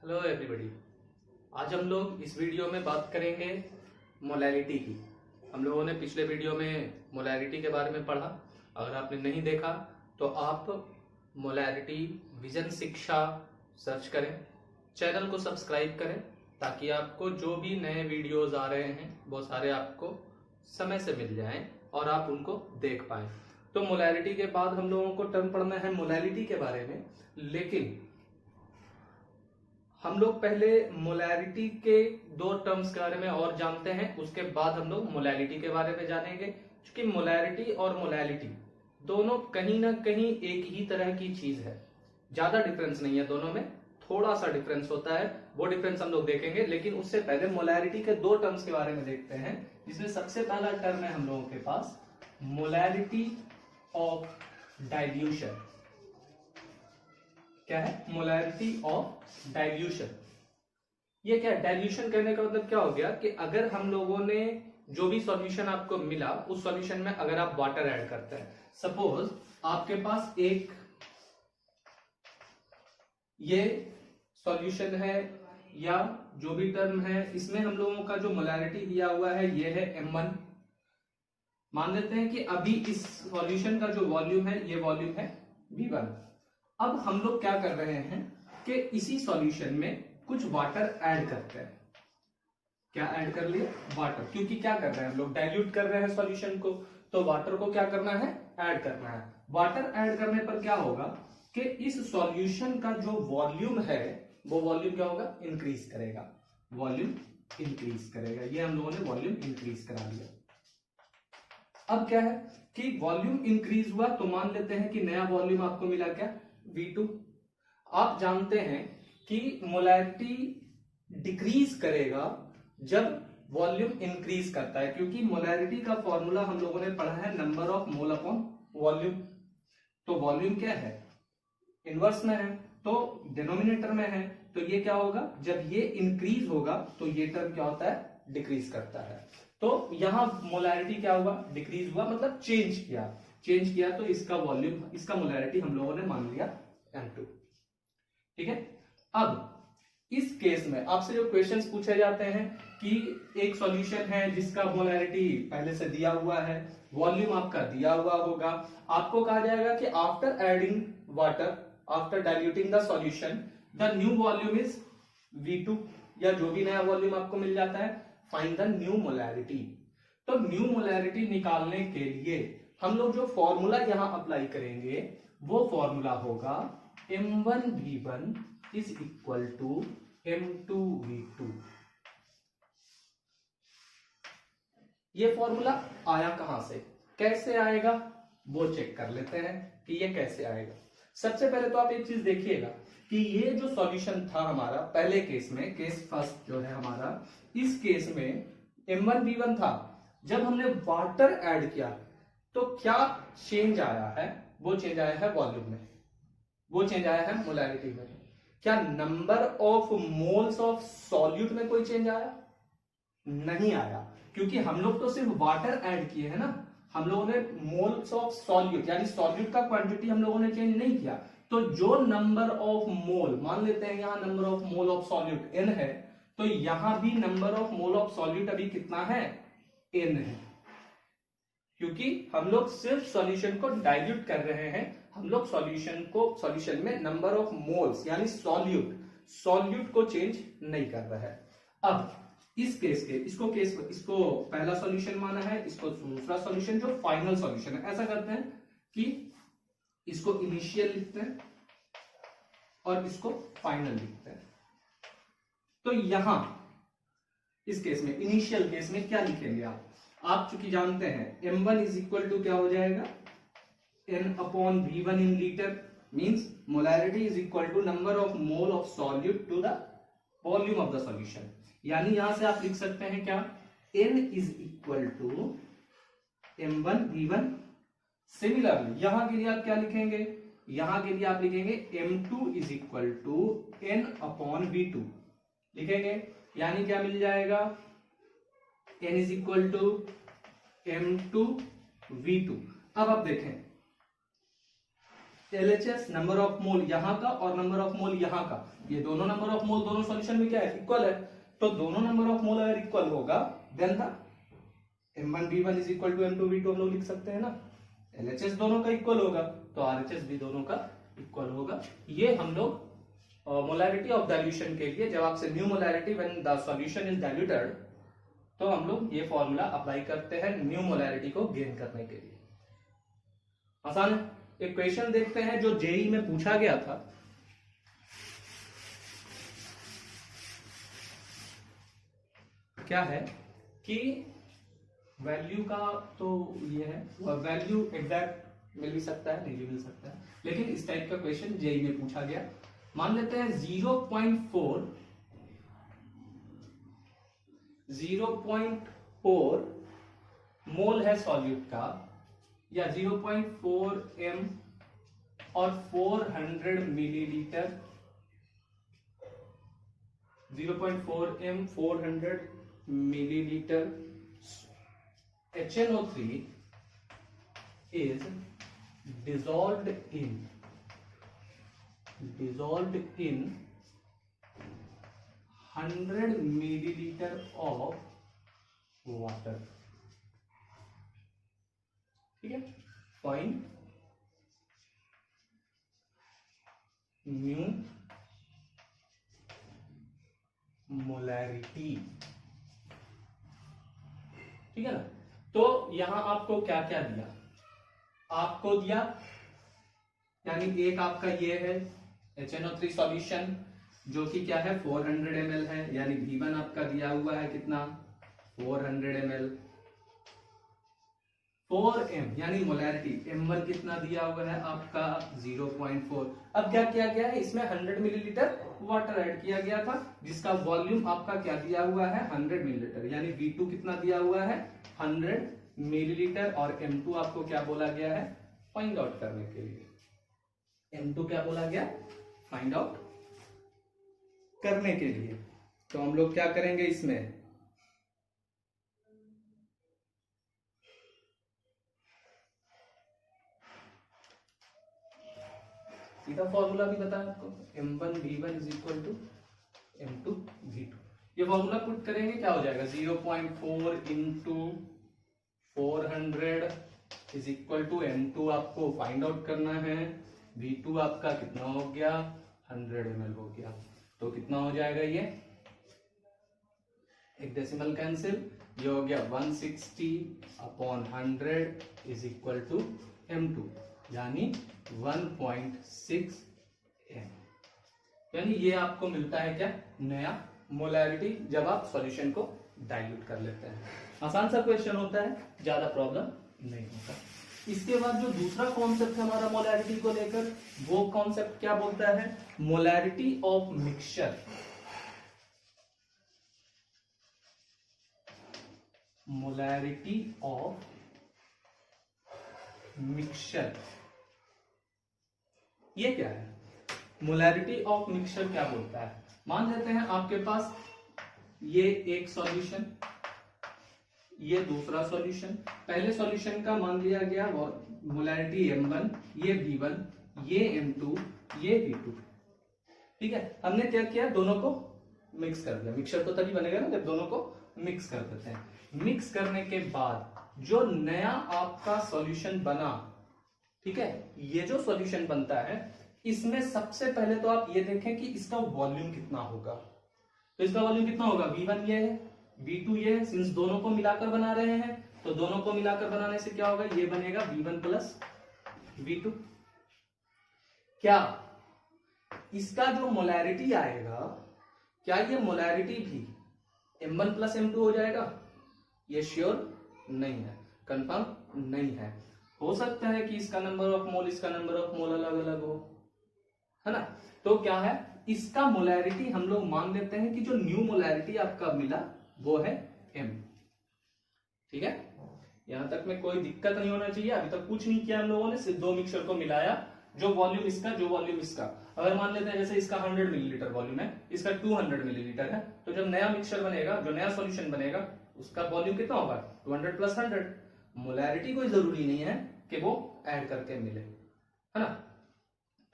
Hello everybody. आज हम लोग इस वीडियो में बात करेंगे मोलैरिटी की। हम लोगों ने पिछले वीडियो में मोलैरिटी के बारे में पढ़ा। अगर आपने नहीं देखा तो आप मोलैरिटी विजन शिक्षा सर्च करें, चैनल को सब्सक्राइब करें ताकि आपको जो भी नए वीडियोस आ रहे हैं वो सारे आपको समय से मिल जाएं और आप उनको देख पाएं। तो मोलैरिटी के बाद हम लोगों को टर्म पढ़ना है मोलैलिटी के बारे में, लेकिन हम लोग पहले मोलैरिटी के दो टर्म्स के बारे में और जानते हैं, उसके बाद हम लोग मोलैलिटी के बारे में जानेंगे। क्योंकि मोलैरिटी और मोलैलिटी दोनों कहीं ना कहीं एक ही तरह की चीज है, ज्यादा डिफरेंस नहीं है, दोनों में थोड़ा सा डिफरेंस होता है, वो डिफरेंस हम लोग देखेंगे। लेकिन उससे पहले मोलैरिटी के दो टर्म्स के बारे में देखते हैं, जिसमें सबसे पहला टर्म है हम लोगों के पास मोलैरिटी ऑफ डाइल्यूशन। क्या है? Molarity of dilution. ये क्या है? डाइल्यूशन करने का मतलब क्या हो गया कि अगर हम लोगों ने जो भी सॉल्यूशन आपको मिला उस सॉल्यूशन में अगर आप वाटर ऐड करते हैं, सपोज आपके पास एक ये सॉल्यूशन है या जो भी टर्म है, इसमें हम लोगों का जो मोलैरिटी दिया हुआ है ये है m1। मान लेते हैं कि अभी इस सॉल्यूशन का जो वॉल्यूम है ये वॉल्यूम है v1। अब हम लोग क्या कर रहे हैं कि इसी सॉल्यूशन में कुछ वाटर ऐड करते हैं। क्या ऐड कर लिए? वाटर। क्योंकि क्या कर रहे हैं हम लोग? डाइल्यूट कर रहे हैं सॉल्यूशन को, तो वाटर को क्या करना है? ऐड करना है। वाटर ऐड करने पर क्या होगा कि इस सॉल्यूशन का जो वॉल्यूम है वो वॉल्यूम क्या होगा? इंक्रीज करेगा। वॉल्यूम इंक्रीज करेगा। ये हम लोगों ने वॉल्यूम इंक्रीज करा लिया। अब क्या है कि वॉल्यूम इंक्रीज हुआ तो मान लेते हैं कि नया वॉल्यूम आपको मिला क्या? V2। आप जानते हैं कि मोलैरिटी डिक्रीज करेगा जब वॉल्यूम इंक्रीज करता है, क्योंकि मोलैरिटी का फॉर्मूला हम लोगों ने पढ़ा है number of mole upon volume. तो वॉल्यूम क्या है? इनवर्स में है, तो डिनोमिनेटर में है, तो ये क्या होगा? जब ये इंक्रीज होगा तो ये टर्म क्या होता है? डिक्रीज करता है। तो यहां मोलैरिटी क्या हुआ? डिक्रीज हुआ, मतलब चेंज किया। चेंज किया तो इसका वॉल्यूम, इसका मोलैरिटी हम लोगों ने मान लिया m2। ठीक है। अब इस केस में आपसे जो क्वेश्चंस पूछे जाते हैं कि एक सॉल्यूशन है जिसका मोलैरिटी पहले से दिया हुआ है, वॉल्यूम आपका दिया हुआ होगा, आपको कहा जाएगा कि after adding water, after diluting the solution, the new volume is V2, या जो भी नया वॉल्यूम आपको मिल जाता है, फाइंड द न्यू मोलैरिटी। तो न्यू मोलैरिटी निकालने के लिए हम लोग जो फॉर्मूला यहां अप्लाई करेंगे वो फॉर्मूला होगा m1v1 is equal to m2v2। ये फॉर्मूला आया कहां से, कैसे आएगा, वो चेक कर लेते हैं कि ये कैसे आएगा। सबसे पहले तो आप एक चीज देखिएगा कि ये जो सॉल्यूशन था हमारा पहले केस में, केस फर्स्ट जो है हमारा, इस केस में m1v1 था। जब हमने वाटर ऐड किया तो क्या चेंज आया है? वो चेंज आया है वॉल्यूम में, वो चेंज आया है मोलैरिटी में। क्या number of moles of solute में कोई चेंज आया? नहीं आया, क्योंकि हम लोग तो सिर्फ वाटर ऐड किए हैं ना। हम लोगों ने मोल्स ऑफ सॉल्यूट यानी सॉल्यूट का क्वांटिटी हम लोगों ने चेंज नहीं किया। तो जो नंबर ऑफ मोल, मान लेते हैं यहां number of mole of solute n है, तो यहां भी number of mole of solute अभी कितना है? n है। क्योंकि हम लोग सिर्फ सॉल्यूशन को डाइल्यूट कर रहे हैं, हम लोग सॉल्यूशन में नंबर ऑफ मोल्स यानी सॉल्यूट को चेंज नहीं कर रहा है। अब इस केस के इसको पहला सॉल्यूशन माना है, इसको दूसरा सॉल्यूशन जो फाइनल सॉल्यूशन है। ऐसा करते हैं कि इसको इनिशियल लिखते हैं और इसको फाइनल लिखते हैं। तो यहां इस केस में, इनिशियल केस में क्या लिखेंगे आप चूंकि जानते हैं m1 इज इक्वल टू क्या हो जाएगा? n upon v1 in litre, means molarity is equal to number of mole of solute to the volume of the solution. यानी यहां से आप लिख सकते हैं क्या? n is equal to m1 v1। Similarly यहां के लिए आप क्या लिखेंगे? यहां के लिए आप लिखेंगे m2 is equal to n upon v2 लिखेंगे। यानी क्या मिल जाएगा? n is equal to m2 v2। अब आप देखें LHS नंबर ऑफ मोल यहाँ का और नंबर ऑफ मोल यहाँ का, ये दोनों नंबर ऑफ मोल दोनों सॉल्यूशन में क्या है, इक्वल है। तो दोनों नंबर ऑफ मोल अगर इक्वल होगा then the M1V1 is equal to M2V2 हम लोग लिख सकते हैं ना। LHS दोनों का इक्वल होगा तो RHS भी दोनों का इक्वल होगा। ये हम लोग मोलैरिटी ऑफ डाइल्यूशन के लिए, जब आपसे new molarity when the solution is diluted, तो हम लोग ये फॉर्मूला अप्लाई करते हैं न्यू मोलैरिटी को गेन करने के लिए। आसान है। एक क्वेश्चन देखते हैं जो जेई में पूछा गया था। क्या है कि वैल्यू का तो ये है, और वैल्यू एग्जैक्ट मिल भी सकता है, नहीं भी मिल सकता है, लेकिन इस टाइप का क्वेश्चन जेई में पूछा गया। मान लेते हैं 0.4 मोल है सॉल्यूट का, या 0.4 m और 400 millilitre, 0.4 m 400 millilitre HNO3 is dissolved in 100 milliliter of water। ठीक है, फाइंड न्यू मोलैरिटी। ठीक है ना। तो यहां आपको क्या क्या दिया, आपको दिया यानी एक आपका ये है HNO3 सॉल्यूशन जो कि क्या है 400 ml है, यानी V1 आपका दिया हुआ है कितना 400 ml। 4m यानी मोलैरिटी M1 कितना दिया हुआ है आपका 0.4। अब क्या किया गया है, इसमें 100 मिलीलीटर वाटर ऐड किया गया था जिसका वॉल्यूम आपका क्या दिया हुआ है 100 मिलीलीटर, यानी V2 कितना दिया हुआ है 100 मिलीलीटर, और M2 आपको क्या बोला गया है फाइंड आउट करने के लिए। M2 क्या बोला गया, फाइंड आउट करने के लिए। तो हम लोग क्या करेंगे, इसमें सीधा फॉर्मूला भी बताया आपको, M1V1 is equal to M2V2। ये फॉर्मूला पुट करेंगे क्या हो जाएगा 0.4 into 400 is equal to M2 आपको फाइंड आउट करना है, V2 आपका कितना हो गया 100 ml हो गया। तो कितना हो जाएगा, ये एक डेसिमल कैंसिल, ये हो गया 160/100 इज इक्वल टू M2 यानी 1.6 m। यानी ये आपको मिलता है क्या नया मोलैरिटी जब आप सॉल्यूशन को डाइल्यूट कर लेते हैं। आसान सा क्वेश्चन होता है, ज्यादा प्रॉब्लम नहीं होता। इसके बाद जो दूसरा कॉन्सेप्ट है हमारा मोलैरिटी को लेकर, वो कॉन्सेप्ट क्या बोलता है, molarity of mixture. Molarity of mixture ये क्या है, मोलैरिटी ऑफ मिक्सचर क्या बोलता है। मान लेते हैं आपके पास ये एक सॉल्यूशन, ये दूसरा सॉल्यूशन। पहले सॉल्यूशन का मान लिया गया मोलैरिटी M1, ये V1, ये M2, ये V2। ठीक है, हमने क्या किया, दोनों को मिक्स कर दिया। मिक्सचर तो तभी बनेगा ना जब दोनों को मिक्स कर देते हैं। मिक्स करने के बाद जो नया आपका सॉल्यूशन बना, ठीक है, ये जो सॉल्यूशन बनता है इसमें सबसे पहले तो आप ये देखें कि इसका वॉल्यूम कितना होगा। तो इसका वॉल्यूम कितना होगा, V1 ये है, V2 ये है। सिंस दोनों को मिलाकर बना रहे हैं तो दोनों को मिलाकर बनाने से क्या होगा, ये बनेगा V1 प्लस V2। क्या इसका जो मोलैरिटी आएगा, क्या ये मोलैरिटी भी M1 प्लस M2 हो जाएगा, ये श्योर नहीं है, कंफर्म नहीं है। हो सकता है कि इसका नंबर ऑफ मोल इसका नंबर ऑफ मोल अलग अलग हो, है ना। तो क्या है, इसका मोलैरिटी हम लोग मान लेते हैं कि जो न्यू मोलैरिटी आपका मिला वो है M। ठीक है, यहां तक में कोई दिक्कत नहीं होना चाहिए। अभी तक कुछ नहीं किया हम लोगों ने, सिर्फ दो मिक्सचर को मिलाया, जो वॉल्यूम इसका जो वॉल्यूम इसका। अगर मान लेते हैं जैसे इसका 100 मिलीलीटर वॉल्यूम है, इसका 200 मिलीलीटर है, तो जब नया मिक्सचर बनेगा, जो नया सॉल्यूशन बनेगा, उसका वॉल्यूम कितना होगा 200 प्लस 100। मोलैरिटी कोई जरूरी नहीं है कि वो ऐड करके मिले, है ना।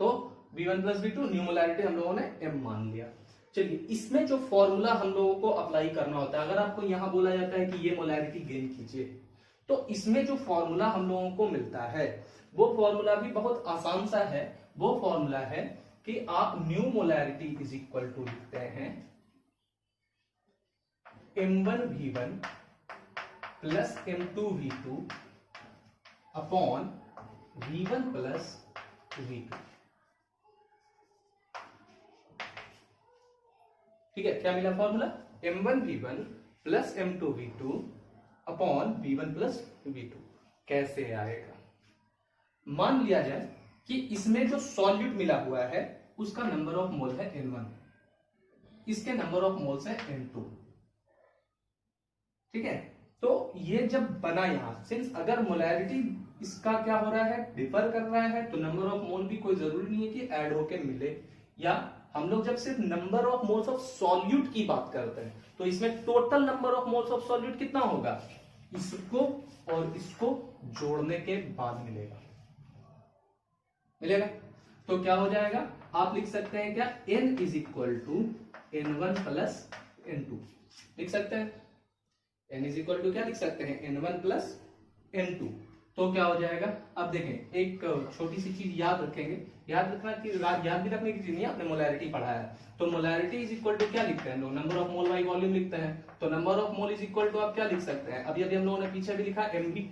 तो V1 plus V2 new molarity हम लोगों ने m मान लिया। चलिए इसमें जो फॉर्मूला हम लोगों को अप्लाई करना होता है, अगर आपको यहां बोला जाता है कि ये मोलैरिटी गेन कीजिए, तो इसमें जो फॉर्मूला हम लोगों को मिलता है वो फॉर्मूला भी बहुत आसान सा है। वो फॉर्मूला है कि आप new molarity is equal to लिखते हैं M1V1 plus M2V2 upon V1 plus V2। ठीक है, क्या मिला formula? M1V1 plus M2V2 upon V1 plus V2। कैसे आएगा? मान लिया जाए कि इसमें जो सॉल्यूट मिला हुआ है उसका नंबर ऑफ मोल है N1, इसके नंबर ऑफ मोल्स है N2। ठीक है, तो ये जब बना यहां, सिंस अगर मोलैरिटी इसका क्या हो रहा है, डिफर कर रहा है, तो नंबर ऑफ मोल भी कोई जरूरी नहीं है कि ऐड होके मिले। या हम लोग जब सिर्फ number of moles of solute की बात करते हैं तो इसमें total number of moles of solute कितना होगा, इसको और इसको जोड़ने के बाद मिलेगा। तो क्या हो जाएगा, आप लिख सकते हैं क्या, n is equal to N1 plus N2 लिख सकते हैं। n इज इक्वल टू क्या लिख सकते हैं, N1 प्लस N2। तो क्या हो जाएगा, अब देखें एक छोटी सी चीज याद रखेंगे, याद भी रखने की चीज नहीं, आपने मोलैरिटी पढ़ा है। तो मोलैरिटी इज इक्वल टू क्या लिखते हैं लोग, number of mole by volume लिखते हैं। तो number of mole is equal to आप क्या लिख सकते हैं, अभी हम लोगों ने पीछे भी लिखा MB,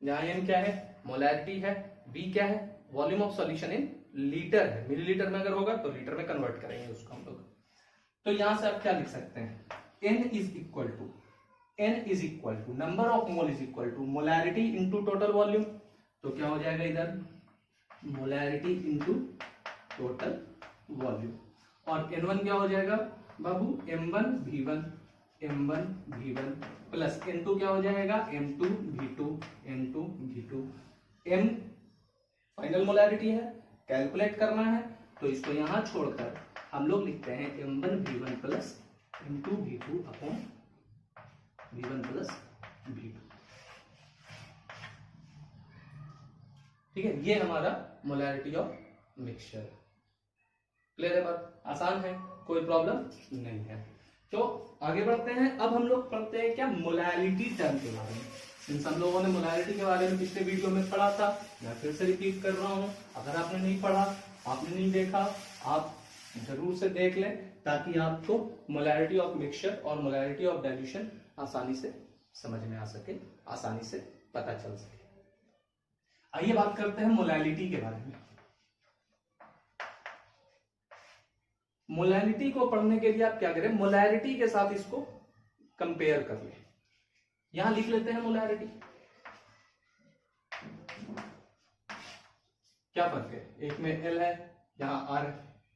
जहां M क्या है, मोलैरिटी है, B क्या है, volume of solution in litre है, मिलीलीटर में अगर होगा तो लीटर में कन्वर्ट करेंगे उसको हम लोग। तो यहां से आप क्या लिख सकते हैं, n is equal to number of mole is equal to molarity into total volume. तो क्या हो जाएगा इधर, मोलैरिटी इंटू टोटल वॉल्यूम। और N1 क्या हो जाएगा बाबू, M1V1 प्लस N2 क्या हो जाएगा, M2V2 M फाइनल मोलैरिटी है, कैलकुलेट करना है, तो इसको यहां छोड़कर हम लोग लिखते हैं M1V1 plus M2V2 upon V1 plus V2। ठीक है, ये हमारा मोलैरिटी ऑफ मिक्सचर। क्लियर है बात, आसान है, कोई प्रॉब्लम नहीं है। तो आगे बढ़ते हैं, अब हम लोग पढ़ते हैं क्या, मोलैरिटी टर्म के बारे में। सिंस हम लोगों ने मोलैरिटी के बारे में पिछले वीडियो में पढ़ा था, मैं फिर से रिपीट कर रहा हूं। अगर आपने नहीं पढ़ा, आपने नहीं देखा, आप जरूर से देख लें, ताकि आपको मोलैरिटी ऑफ मिक्सचर और मोलैरिटी ऑफ डाइल्यूशन आसानी से समझ में आ सके, आसानी से पता चल सके। आइए बात करते हैं मोलैरिटी के बारे में। मोलैरिटी को पढ़ने के लिए आप क्या करें, मोलैरिटी के साथ इसको कंपेयर कर लें। यहां लिख लेते हैं मोलैरिटी। क्या फर्क है, एक में L है, यहां R है,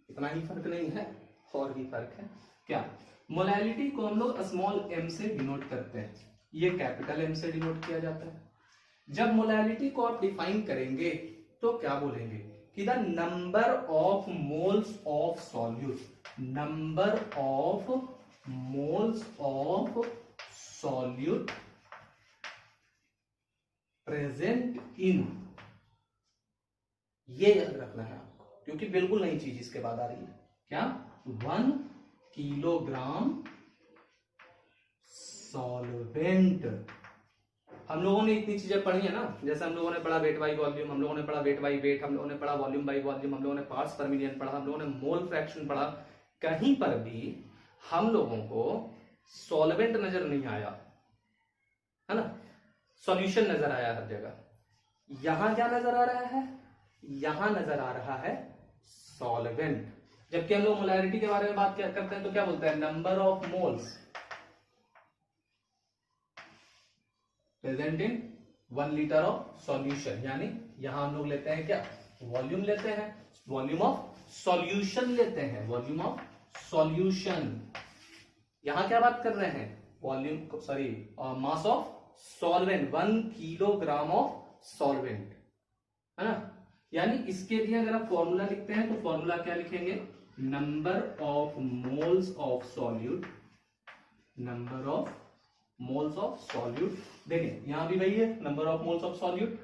इतना ही फर्क नहीं है, और भी फर्क है। क्या, मोलैरिटी को हम लोग स्मॉल m से डिनोट करते हैं, ये कैपिटल M से डिनोट किया जाता है। जब मोलैरिटी को आप डिफाइन करेंगे तो क्या बोलेंगे कि the number of moles of solute, number of moles of solute present in, ये याद रखना है आपको, क्योंकि बिल्कुल नई चीज इसके बाद आ रही है। क्या, 1 किलोग्राम सॉल्वेंट। हम लोगों ने इतनी चीजें पढ़ी है ना, जैसे हम लोगों ने पढ़ा वेट बाई वॉल्यूम, हम लोगों ने पढ़ा वेट बाई वेट, हम लोगों ने पढ़ा वॉल्यूम बाई वॉल्यूम, हम लोगों ने पार्ट्स पर मिलियन पढ़ा, हम लोगों ने मोल फ्रैक्शन पढ़ा। कहीं पर भी हम लोगों को सॉल्वेंट नजर नहीं आया है ना, सॉल्यूशन नजर आया हर जगह। यहां क्या नजर आ रहा है, यहां नजर आ रहा है सॉल्वेंट। जबकि हम लोग मोलैरिटी के बारे में बात करते हैं तो क्या बोलते हैं, number of moles present in 1 litre of solution. यानी यहां हम लोग लेते हैं क्या, वॉल्यूम लेते हैं, वॉल्यूम ऑफ सॉल्यूशन लेते हैं, वॉल्यूम ऑफ सॉल्यूशन। यहां क्या बात कर रहे हैं, volume sorry mass of solvent, 1 kilogram of solvent, है ना। यानी इसके लिए अगर आप फॉर्मूला लिखते हैं तो फॉर्मूला क्या लिखेंगे, number of moles of solute, number of moles of solute. देखिए यहां भी वही है, number of moles of solute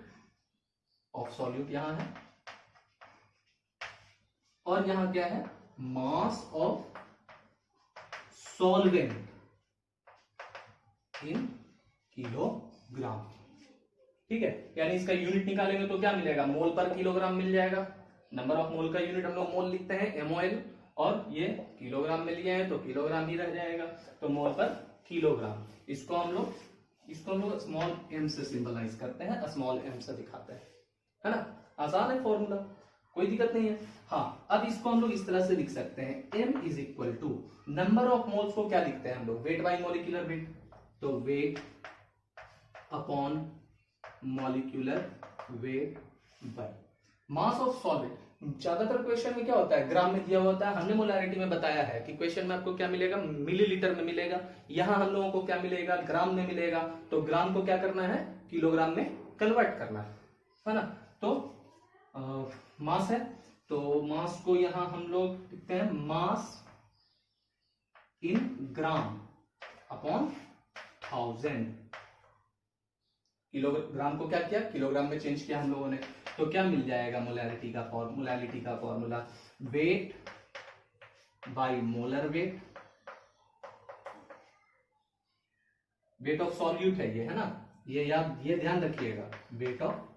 यहां है, और यहां क्या है, मास ऑफ सॉल्वेंट इन किलोग्राम। ठीक है, यानी इसका यूनिट निकालेंगे तो क्या मिलेगा, मोल पर किलोग्राम मिल जाएगा। नंबर ऑफ मोल का यूनिट हम लोग मोल लिखते हैं MOL, और ये किलोग्राम में लिए हैं तो किलोग्राम ही रह जाएगा, तो मोल पर किलोग्राम। इसको हम लोग स्मॉल m से सिंबलाइज करते हैं, स्मॉल m से दिखाते हैं, है ना। आसान है फॉर्मूला, कोई दिक्कत नहीं है। हाँ, अब इसको हम लोग इस तरह से लिख सकते हैं, m is equal to number of moles को क्या लिखते हैं हम लोग, वेट बाई मॉलिक्यूलर वेट, तो weight upon molecular weight by mass of solid. ज्यादातर क्वेश्चन में क्या होता है, ग्राम में दिया होता है, हमने मोलैरिटी में बताया है कि क्वेश्चन में आपको क्या मिलेगा, मिलीलीटर में मिलेगा। यहां हम लोगों को क्या मिलेगा, ग्राम में मिलेगा, तो ग्राम को क्या करना है, किलोग्राम में कन्वर्ट करना है ना। तो मास है, तो मास को यहां हम लोग लिखते हैं मास इन ग्राम अपॉन 1000। किलोग्राम को क्या किया, किलोग्राम में चेंज किया हम लोगों ने, तो क्या मिल जाएगा मोलैरिटी का formula, weight by molar weight. Weight of solute है ये, है ना, ये ध्यान रखिएगा, वेट ऑफ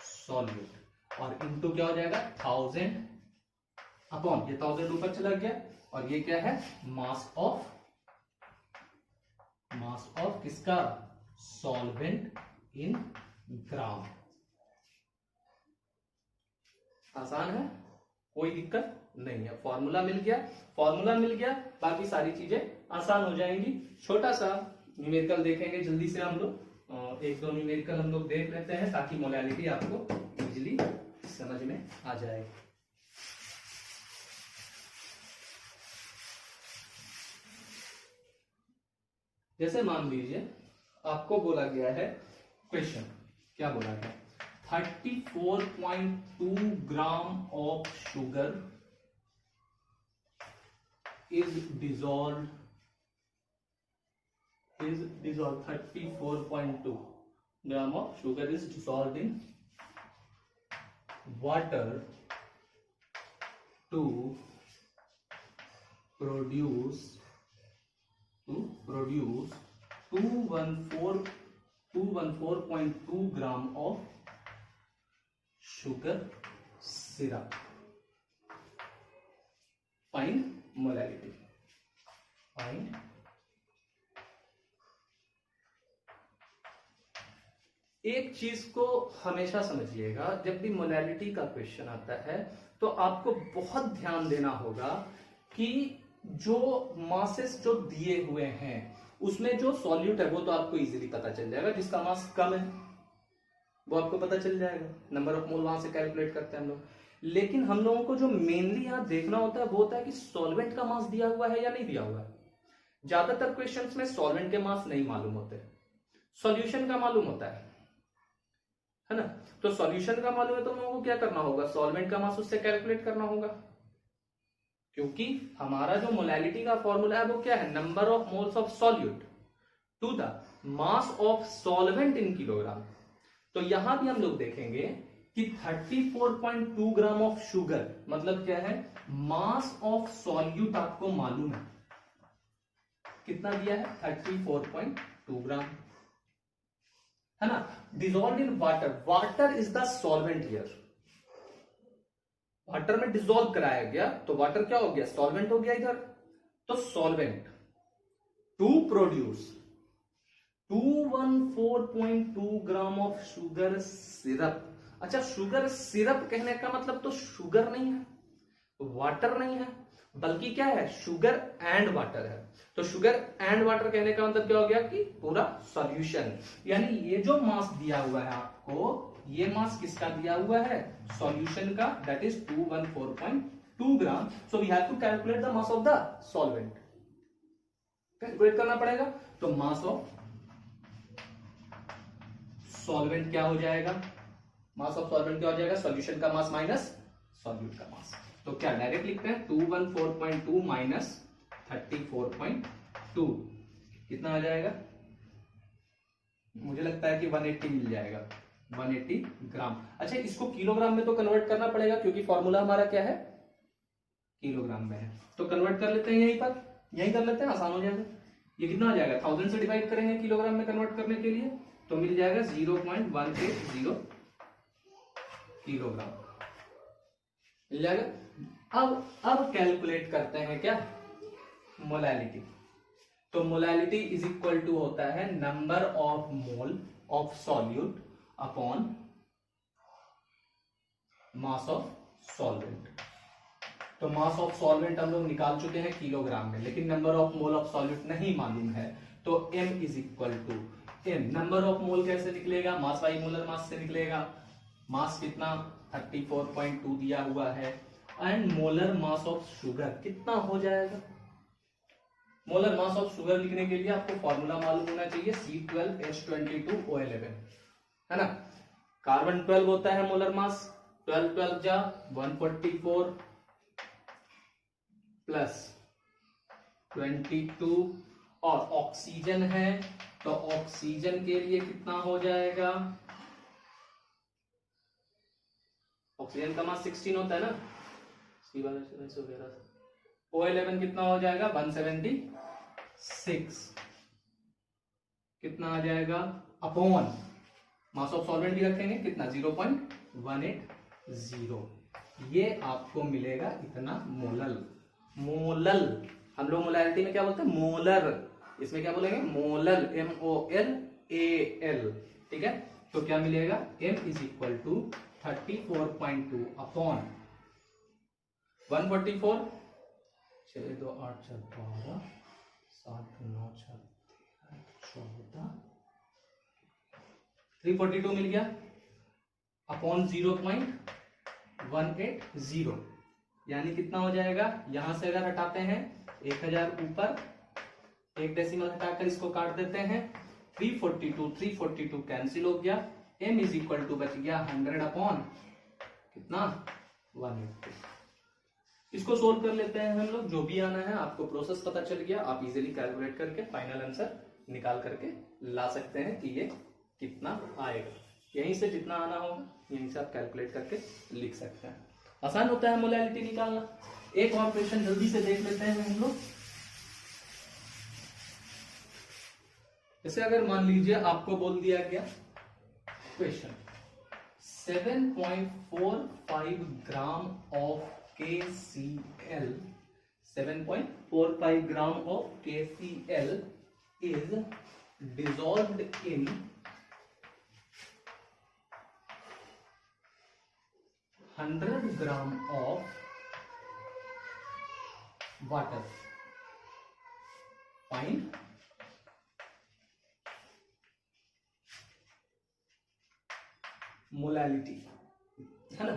सॉल्यूट, और इनटू क्या हो जाएगा 1000 अपॉन, ये 1000 ऊपर चला गया, और ये क्या है, मास ऑफ किसका, सॉल्वेंट इन ग्राम। आसान है, कोई दिक्कत नहीं है, फॉर्मूला मिल गया, बाकी सारी चीजें आसान हो जाएंगी। छोटा सा न्यूमेरिकल देखेंगे जल्दी से हम लोग, एक दो न्यूमेरिकल हम लोग देख लेते हैं ताकि मोलैरिटी आपको इजीली समझ में आ जाए। जैसे मान लीजिए आपको बोला गया है, क्वेश्चन क्या बोला गया, 34.2 ग्राम of sugar is dissolved 34.2 gram of sugar is dissolved in water to produce 214.2 gram of sugar syrup. Find molality. एक चीज को हमेशा समझिएगा, जब भी मोलैलिटी का क्वेश्चन आता है तो आपको बहुत ध्यान देना होगा कि जो मासेस जो दिए हुए हैं उसमें जो सॉल्यूट है वो तो आपको इजीली पता चल जाएगा, जिसका मास कम है वो आपको पता चल जाएगा, नंबर ऑफ मोल वहां से कैलकुलेट करते हैं हम लोग। लेकिन हम लोगों को जो मेनली यहां देखना होता है वो होता है कि सॉल्वेंट का मास दिया हुआ है या नहीं दिया हुआ है। ज्यादातर क्वेश्चंस में सॉल्वेंट के मास नहीं मालूम होते, सॉल्यूशन का मालूम होता है ना। तो सॉल्यूशन का मालूम है तो हम लोगों को क्या करना होगा, सॉल्वेंट का मास उससे कैलकुलेट करना होगा, क्योंकि हमारा जो मोलैलिटी का फॉर्मूला है वो क्या है, number of moles of solute to the mass of solvent in kilogram. तो यहां भी हम लोग देखेंगे कि 34.2 ग्राम ऑफ शुगर मतलब क्या है, मास ऑफ सॉल्यूट आपको मालूम है कितना दिया है, 34.2 ग्राम, है ना। Dissolve in water, water is the solvent here, water में डिजोल्व कराया गया तो वाटर क्या हो गया, सॉल्वेंट हो गया इधर। तो solvent to produce 214.2 gram of sugar syrup. अच्छा, शुगर सिरप कहने का मतलब तो शुगर नहीं है, वाटर नहीं है, बल्कि क्या है, शुगर एंड वाटर है। तो शुगर एंड वाटर कहने का मतलब क्या हो गया कि पूरा सॉल्यूशन, यानी ये जो मास दिया हुआ है आपको, ये मास किसका दिया हुआ है, सॉल्यूशन का, that is 214.2 gram. So we have to calculate the mass of the solvent, calculate करना पड़ेगा। तो मास ऑफ सॉल्वेंट क्या हो जाएगा, मास ऑफ सॉल्वेंट क्या हो जाएगा, सॉल्यूशन का मास माइनस सॉल्यूट का मास। तो क्या डायरेक्ट लिखते हैं, 214.2 माइनस 34.2 कितना आ जाएगा, मुझे लगता है कि 180 मिल जाएगा, 180 ग्राम। अच्छा, इसको किलोग्राम में तो कन्वर्ट करना पड़ेगा क्योंकि फॉर्मूला हमारा क्या है, किलोग्राम में है। तो कन्वर्ट कर लेते हैं यहीं पर, यहीं कर लेते हैं, आसान हो जाएगा। ये कितना आ जाएगा, 1000 से डिवाइड करेंगे किलोग्राम में कन्वर्ट करने के लिए, तो मिल जाएगा 0.180 किलोग्राम मिल जाएगा। अब कैलकुलेट करते हैं क्या, मोलैलिटी। तो मोलैलिटी इज इक्वल टू होता है number of mole of solute upon mass of solvent. तो मास ऑफ सॉल्वेंट हम लोग निकाल चुके हैं किलोग्राम में, लेकिन number of mole of solute नहीं मालूम है। तो m is equal to m, number of mole कैसे निकलेगा, मास बाई मोलर मास से निकलेगा। मास कितना 34.2 दिया हुआ है, and molar mass of sugar कितना हो जाएगा। मोलर मास ऑफ शुगर लिखने के लिए आपको फॉर्मूला मालूम होना चाहिए, C12H22O11, है ना। कार्बन 12 होता है मोलर मास, 12 जा 144 प्लस 22, और ऑक्सीजन है तो ऑक्सीजन के लिए कितना हो जाएगा, ऑक्सीजन का मास 16 होता है ना, O11 कितना हो जाएगा 176, कितना आ जाएगा अपॉन मास ऑफ सॉल्वेंट भी रखेंगे कितना 0.180, ये आपको मिलेगा इतना मोलल। मोलल हम लोग मोलैलिटी में क्या बोलते हैं, मोलर, इसमें क्या बोलेंगे मोलल, MOLAL, ठीक है। तो क्या मिलेगा, m is equal to 34.2 upon 144, 6 2 8 4 12 7 9 6 14, 342 मिल गया अपॉन 0.180, यानी कितना हो जाएगा, यहां से अगर हटाते हैं 1000 ऊपर, एक डेसिमल हटाकर इसको काट देते हैं, 342 कैंसिल हो गया, m इज इक्वल टू बच गया 100 अपॉन कितना 180। इसको सोल्व कर लेते हैं हम लोग, जो भी आना है आपको प्रोसेस पता चल गया, आप इजीली कैलकुलेट करके फाइनल आंसर निकाल करके ला सकते हैं कि ये कितना आएगा। यहीं से जितना आना होगा यहीं से आप कैलकुलेट करके लिख सकते हैं, आसान होता है मोलैलिटी निकालना। एक और क्वेश्चन जल्दी से देख लेते हैं हम लोग। जैसे अगर मान लीजिए आपको बोल दिया गया question 7.45 gram of KCl, 7.45 gram of KCl is dissolved in 100 gram of water, find molality, है ना।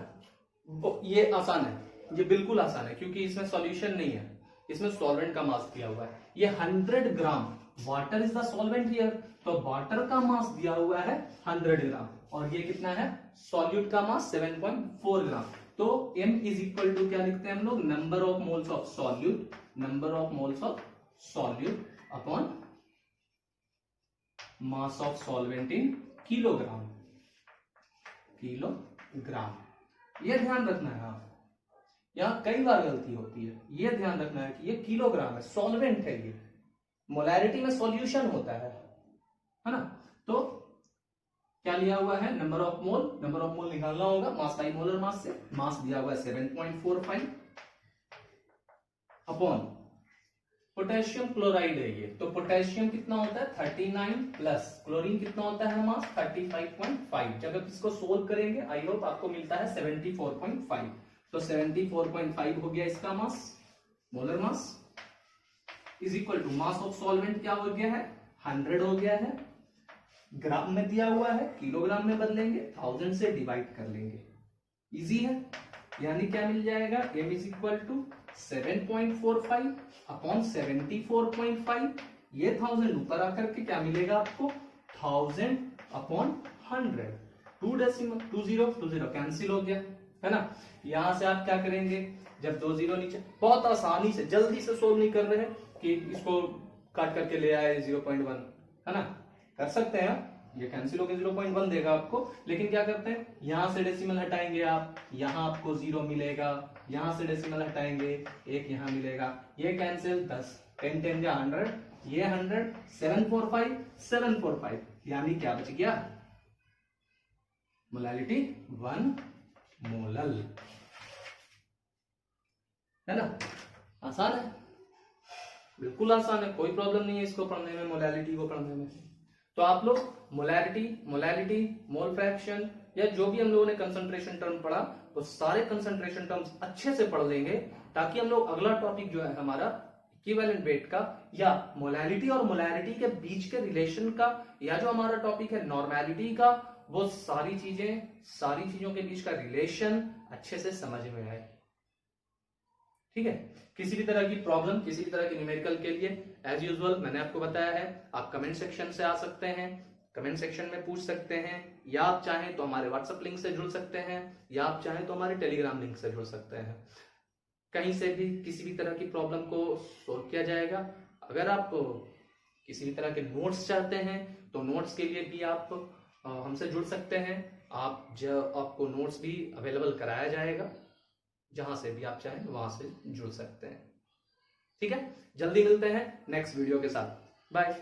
ये आसान है, ये बिल्कुल आसान है, क्योंकि इसमें सॉल्यूशन नहीं है, इसमें सॉल्वेंट का मास दिया हुआ है। ये 100 gram, water is the solvent here, तो वाटर का मास दिया हुआ है 100 ग्राम, और ये कितना है सॉल्यूट का मास 7.4 ग्राम। तो m इज इक्वल टू क्या लिखते हैं हम लोग, number of moles of solute, number of moles of solute upon mass of solvent in kilogram, kilogram. ये ध्यान रखना है आप, यहां कई बार गलती होती है, ये ध्यान रखना है कि ये किलोग्राम है, सॉल्वेंट है, ये मोलैरिटी में सॉल्यूशन होता है ना। तो क्या लिया हुआ है, number of mole, number of मोल निकालना होगा मास बाई मोलर मास से, मास दिया हुआ है 7.45 अपॉन पोटेशियम क्लोराइड है ये, तो पोटेशियम कितना होता है 39 प्लस क्लोरीन कितना होता है मास 35.5। जब आप इसको सोल्व करेंगे आई होप आपको मिलता है 74.5, तो 74.5 हो गया इसका mass, molar mass, is equal to mass of solvent क्या हो गया है 100 हो गया है, ग्राम में दिया हुआ है किलोग्राम में बदलेंगे, 1000 से डिवाइड कर लेंगे, इजी है। यानी क्या मिल जाएगा, m is equal to 7.45 upon 74.5, ये 1000 ऊपर आकर के क्या मिलेगा आपको 1000 अपॉन 100, 2 डेसिमल 20 कैंसिल हो गया, है ना। यहां से आप क्या करेंगे, जब 2 0 नीचे, बहुत आसानी से जल्दी से सोल्व नहीं कर रहे हैं कि इसको काट करके ले आए 0.1, है ना, कर सकते हैं ये कैंसिल होकर 0.1 देगा आपको, लेकिन क्या करते हैं यहां से डेसिमल हटाएंगे आप, यहां आपको 0 मिलेगा, यहां से डेसिमल हटाएंगे 1 यहां मिलेगा, ये कैंसिल 10, 10 10 जा 100, ये 100, 745 745, यानी क्या बच गया मोलैलिटी 1 मोलल, है ना। आसान है, बिल्कुल आसान है, कोई प्रॉब्लम नहीं है इसको पढ़ने में, मोलैलिटी को पढ़ने में। तो आप लोग मोलैलिटी, मोल फ्रैक्शन या जो भी हम लोगों ने कंसंट्रेशन टर्म पढ़ा, वो सारे कंसंट्रेशन टर्म्स अच्छे से पढ़ लेंगे, ताकि हम लोग अगला टॉपिक जो है हमारा इक्विवेलेंट वेट का या मोलैलिटी और मोलैरिटी के बीच के रिलेशन का, या जो हमारा टॉपिक है नॉर्मेलिटी का, वो सारी चीजों के बीच का रिलेशन अच्छे से समझ में आए। ठीक है, किसी भी तरह की प्रॉब्लम, किसी भी तरह के न्यूमेरिकल के लिए एज यूजुअल मैंने आपको बताया है, आप कमेंट सेक्शन से आ सकते हैं, कमेंट सेक्शन में पूछ सकते हैं, या आप चाहें तो हमारे व्हाट्सएप लिंक से जुड़ सकते हैं, या आप चाहें तो हमारे टेलीग्राम लिंक से जुड़ सकते हैं। कहीं से भी किसी भी तरह की प्रॉब्लम को सोल्व किया जाएगा। अगर आप किसी भी तरह के नोट्स चाहते हैं तो नोट्स के लिए भी आप हमसे जुड़ सकते हैं। आपको नोट्स भी अवेलेबल कराया जाएगा, जहां से भी आप चाहें वहां से जुड़ सकते हैं। ठीक है, जल्दी मिलते हैं नेक्स्ट वीडियो के साथ। बाय।